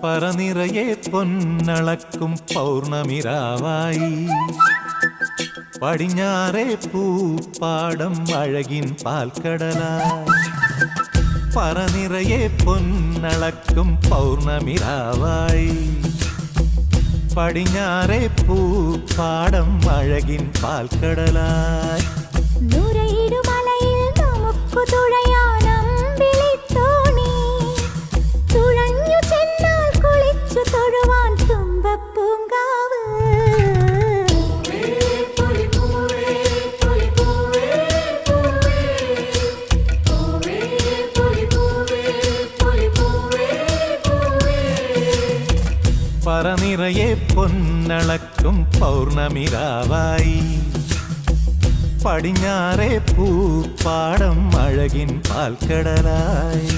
പറനിറയെ പൊന്നളക്കും പൗർണമിരാവായി പടിഞ്ഞാറേ പൂപ്പാടം അഴകിൻ പാൽക്കടലായി പറനിറയെ പൊന്നളക്കും പൗർണമിരാവായി പടിഞ്ഞാറേ പൂപ്പാടം അഴകിൻ പാൽക്കടലായി നുരയിടുമലയിൽ നമുക്ക് തുഴയാനമ്പിളിത്തോണി തുഴഞ്ഞു ചെന്നാൽ കുളിച്ചു തൊഴുവാൻ തുമ്പപ്പൂങ്കാവ് പറനിറയെ പൊന്നളക്കും പൗർണമിരാവായി പടിഞ്ഞാറേ പൂപ്പാടം അഴകിൻ പാൽക്കടലായി